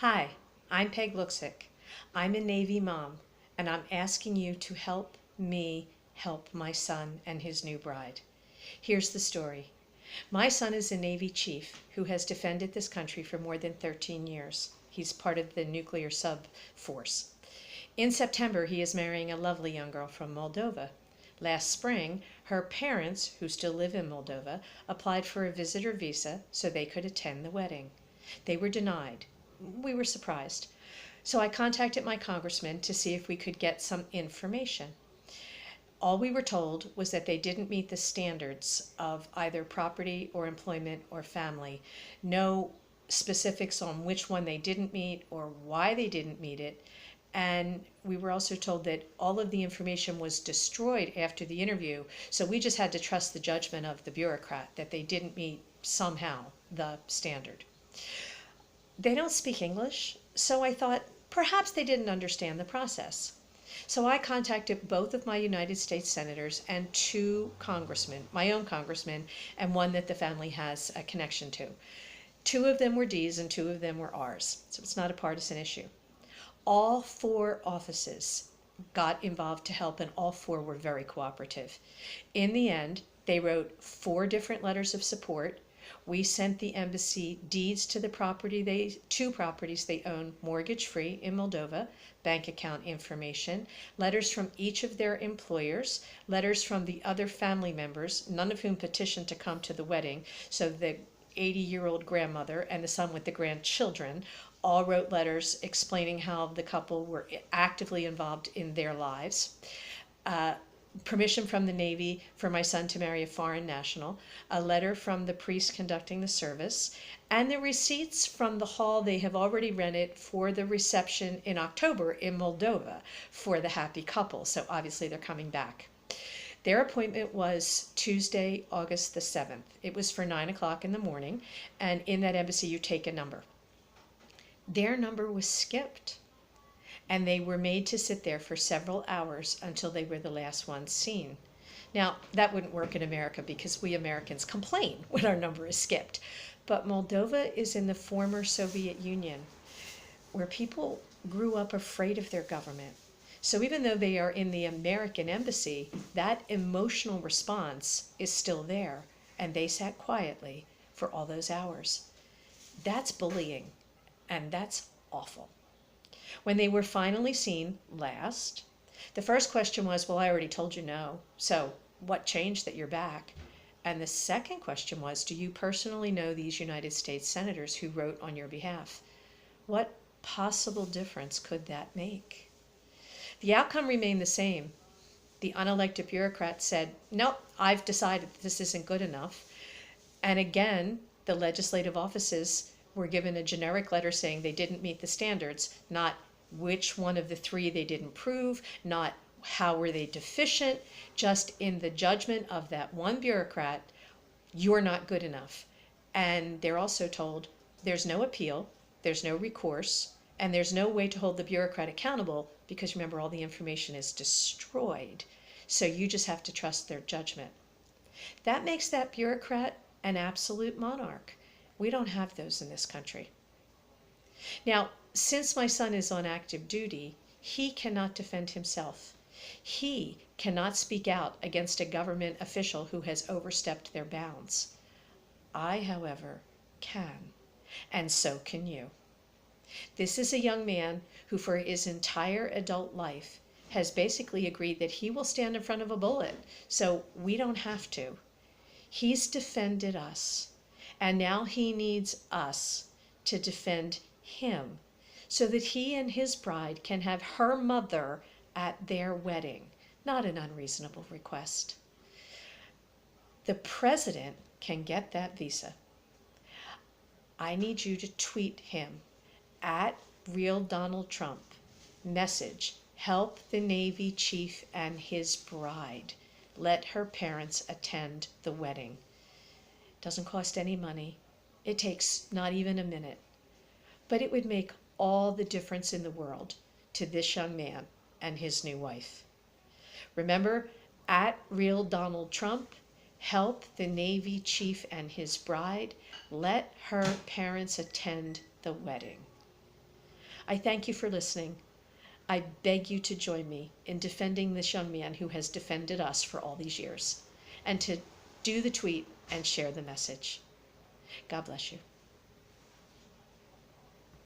Hi, I'm Peg Luksick. I'm a Navy mom, and I'm asking you to help me help my son and his new bride. Here's the story. My son is a Navy chief who has defended this country for more than 13 years. He's part of the nuclear sub force. In September, he is marrying a lovely young girl from Moldova. Last spring, her parents, who still live in Moldova, applied for a visitor visa so they could attend the wedding. They were denied. We were surprised. So I contacted my congressman to see if we could get some information. All we were told was that they didn't meet the standards of either property or employment or family. No specifics on which one they didn't meet or why they didn't meet it. And we were also told that all of the information was destroyed after the interview. So we just had to trust the judgment of the bureaucrat that they didn't meet somehow the standard. They don't speak English, so I thought perhaps they didn't understand the process. So I contacted both of my United States senators and two congressmen, my own congressman, and one that the family has a connection to. Two of them were D's and two of them were R's, so it's not a partisan issue. All four offices got involved to help, and all four were very cooperative. In the end, they wrote 4 different letters of support. We sent the embassy deeds to the two properties they own mortgage free in Moldova, bank account information, letters from each of their employers, letters from the other family members, none of whom petitioned to come to the wedding. So the 80-year-old grandmother and the son with the grandchildren all wrote letters explaining how the couple were actively involved in their lives. Permission from the Navy for my son to marry a foreign national, a letter from the priest conducting the service, and the receipts from the hall they have already rented for the reception in October in Moldova for the happy couple. So obviously they're coming back. Their appointment was Tuesday, August the 7th. It was for 9 o'clock in the morning, and in that embassy you take a number. Their number was skipped, and they were made to sit there for several hours until they were the last ones seen. Now, that wouldn't work in America because we Americans complain when our number is skipped. But Moldova is in the former Soviet Union, where people grew up afraid of their government. So even though they are in the American embassy, that emotional response is still there, and they sat quietly for all those hours. That's bullying, and that's awful. When they were finally seen last, the first question was, well, I already told you no, so what changed that you're back? And the second question was, do you personally know these United States senators who wrote on your behalf? What possible difference could that make? The outcome remained the same. The unelected bureaucrat said, nope, I've decided this isn't good enough. And again, the legislative offices were given a generic letter saying they didn't meet the standards, not which one of the 3 they didn't prove, not how were they deficient, just in the judgment of that one bureaucrat, you're not good enough. And they're also told there's no appeal, there's no recourse, and there's no way to hold the bureaucrat accountable because remember, all the information is destroyed. So you just have to trust their judgment. That makes that bureaucrat an absolute monarch. We don't have those in this country. Now, since my son is on active duty, he cannot defend himself. He cannot speak out against a government official who has overstepped their bounds. I, however, can, and so can you. This is a young man who for his entire adult life has basically agreed that he will stand in front of a bullet, so we don't have to. He's defended us, and now he needs us to defend him so that he and his bride can have her mother at their wedding. Not an unreasonable request. The president can get that visa. I need you to tweet him at realDonaldTrump. Message, help the Navy chief and his bride. Let her parents attend the wedding. It doesn't cost any money. It takes not even a minute. But it would make all the difference in the world to this young man and his new wife. Remember, at realDonaldTrump, help the Navy chief and his bride. Let her parents attend the wedding. I thank you for listening. I beg you to join me in defending this young man who has defended us for all these years, and to do the tweet and share the message. God bless you.